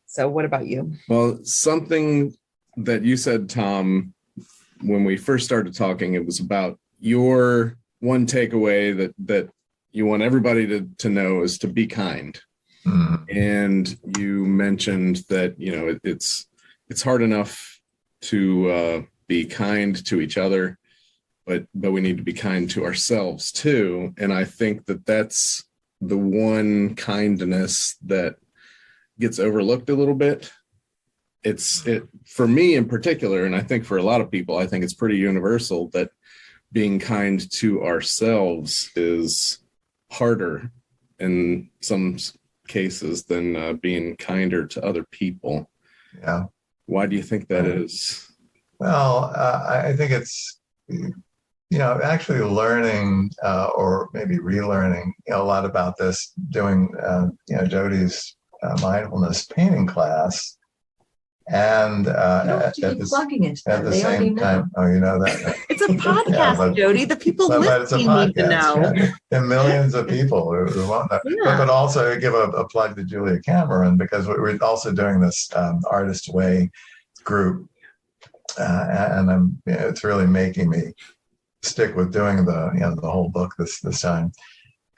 So what about you? Well, something that you said, Thom, when we first started talking, it was about your one takeaway that you want everybody to know is to be kind. And you mentioned that, it's hard enough to be kind to each other, but we need to be kind to ourselves too. And I think that that's the one kindness that gets overlooked a little bit. It for me in particular, and I think for a lot of people, I think it's pretty universal that being kind to ourselves is harder in some cases than being kinder to other people. Yeah. Why do you think that is? Well, I think it's, actually learning or maybe relearning a lot about this, doing, Jody's mindfulness painting class. And at the same time, you know that. It's a podcast, Jody. The people listening need to know. Yeah. And millions of people who won't know. Yeah. But also give a plug to Julia Cameron, because we're also doing this Artist Way group. And it's really making me stick with doing the whole book this time.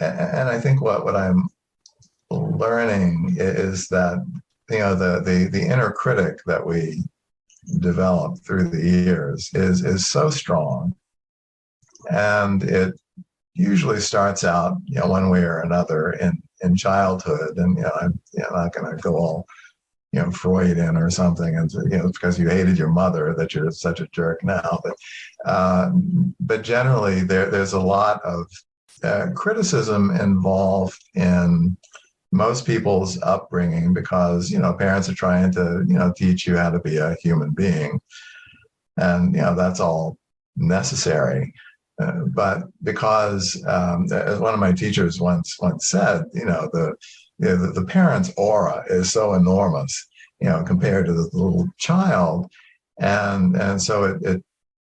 And I think what I'm learning is that the inner critic that we develop through the years is so strong, and it usually starts out one way or another in childhood. And I'm not going to go all Freudian or something, and because you hated your mother that you're such a jerk now. But generally there's a lot of criticism involved in most people's upbringing, because, parents are trying to, teach you how to be a human being. And, that's all necessary. But because, as one of my teachers once said, the parent's aura is so enormous, compared to the little child. And so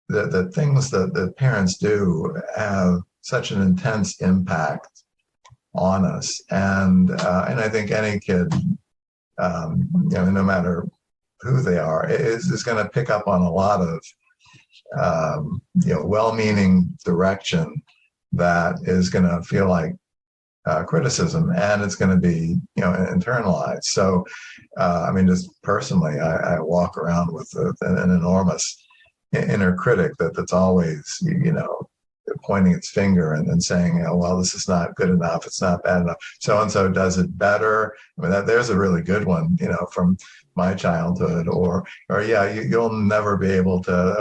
the things that the parents do have such an intense impact on us. And I think any kid, no matter who they are, is going to pick up on a lot of, well-meaning direction that is going to feel like criticism, and it's going to be, internalized. So, just personally, I walk around with an enormous inner critic that's always, pointing its finger and saying, well, this is not good enough. It's not bad enough. So-and-so does it better. There's a really good one, from my childhood, or you'll never be able to,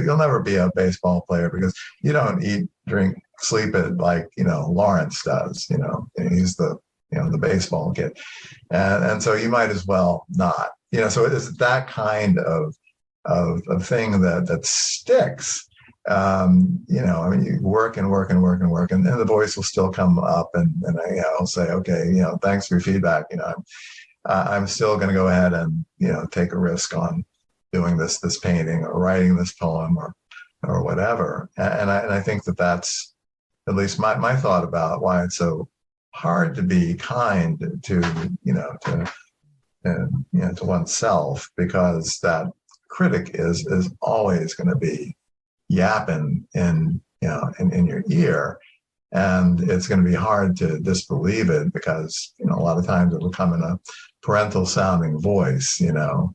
you'll never be a baseball player because you don't eat, drink, sleep it like, Lawrence does, he's the baseball kid. And so you might as well not, so it's that kind of thing that sticks. You work and work and work and work, and the voice will still come up, and I'll say, okay, thanks for your feedback. I'm still going to go ahead and, take a risk on doing this painting or writing this poem or whatever. And I think that's at least my thought about why it's so hard to be kind to oneself, because that critic is always going to be yapping in your ear, and it's going to be hard to disbelieve it, because a lot of times it'll come in a parental sounding voice. They'll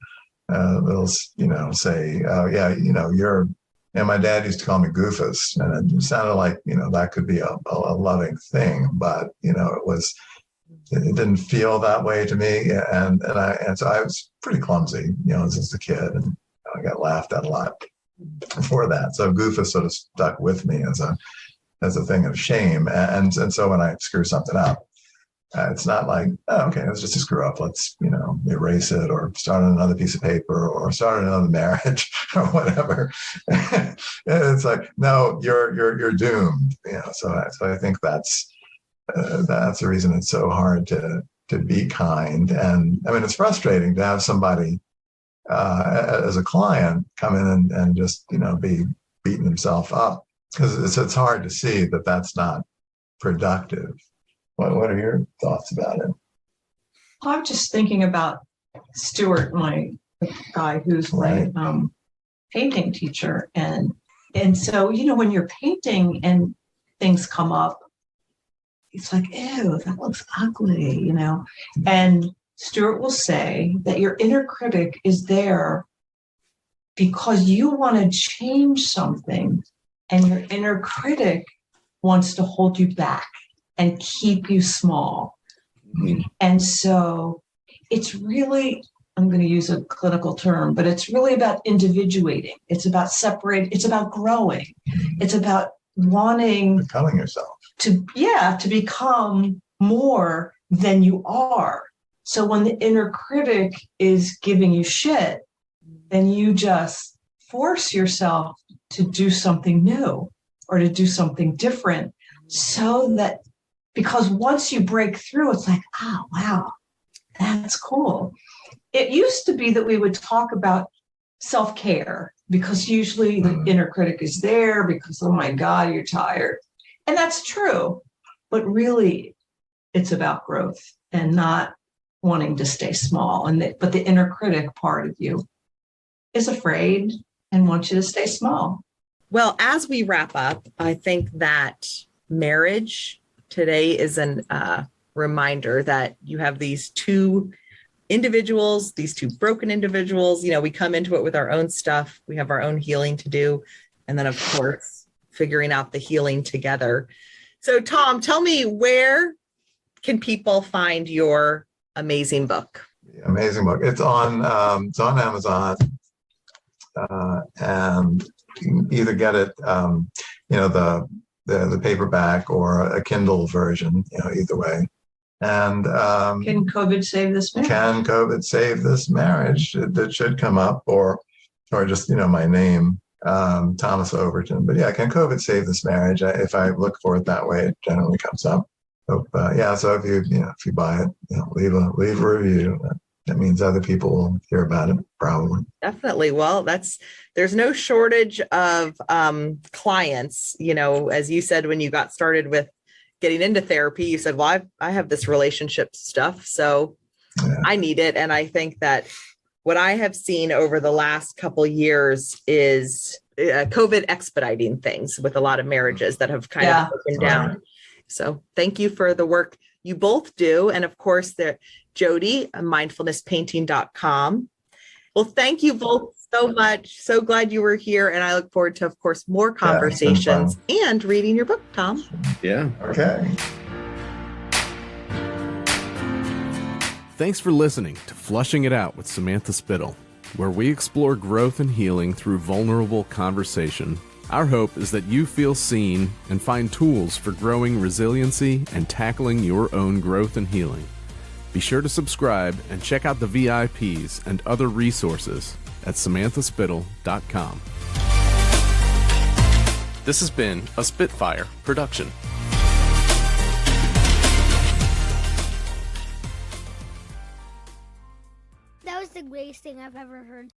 say, oh yeah, you're. And my dad used to call me Goofus, and it sounded like that could be a loving thing, but it didn't feel that way to me, and so I was pretty clumsy, as a kid, and I got laughed at a lot for that. So Goofus sort of stuck with me as a thing of shame, and so when I screw something up, it's not like, oh, okay, it was just a screw up, let's erase it, or start on another piece of paper, or start another marriage, or whatever. It's like, no, you're doomed. So I think that's the reason it's so hard to be kind. And it's frustrating to have somebody as a client come in and just be beating himself up, because it's hard to see that that's not productive. What are your thoughts about it? I'm just thinking about Stuart, my guy who's my painting teacher, and so when you're painting and things come up, it's like, ew, that looks ugly, and Stuart will say that your inner critic is there because you want to change something, and your inner critic wants to hold you back and keep you small. Mm-hmm. And so it's really, I'm going to use a clinical term, but it's really about individuating. It's about separating. It's about growing. Mm-hmm. It's about wanting becoming yourself to become more than you are. So when the inner critic is giving you shit, then you just force yourself to do something new or to do something different, so that, because once you break through, it's like, oh, wow, that's cool. It used to be that we would talk about self-care, because usually the inner critic is there because, oh my God, you're tired. And that's true. But really, it's about growth and not wanting to stay small. But the inner critic part of you is afraid and wants you to stay small. Well, as we wrap up, I think that marriage today is a reminder that you have these two individuals, these two broken individuals. We come into it with our own stuff. We have our own healing to do. And then, of course, figuring out the healing together. So, Thom, tell me, where can people find your amazing book? Amazing book. It's on Amazon, and you can either get it, the paperback or a Kindle version. Either way, And Can COVID save this marriage? can COVID save this marriage? That should come up, or just my name, Thomas Overton. But yeah, can COVID save this marriage? If I look for it that way, it generally comes up. So, so if you buy it, leave a review. That means other people will hear about it, probably. Definitely. Well, there's no shortage of clients. As you said, when you got started with getting into therapy, you said, well, I have this relationship stuff, so Yeah. I need it. And I think that what I have seen over the last couple years is COVID expediting things with a lot of marriages that have kind of broken down. Right. So thank you for the work you both do. And of course, Jody, mindfulnesspainting.com. Well, thank you both so much. So glad you were here. And I look forward to, of course, more conversations and reading your book, Thom. Yeah. Okay. Thanks for listening to Flushing It Out with Samantha Spittle, where we explore growth and healing through vulnerable conversation. Our hope is that you feel seen and find tools for growing resiliency and tackling your own growth and healing. Be sure to subscribe and check out the VIPs and other resources at samanthaspittle.com. This has been a Spitfire production. That was the greatest thing I've ever heard.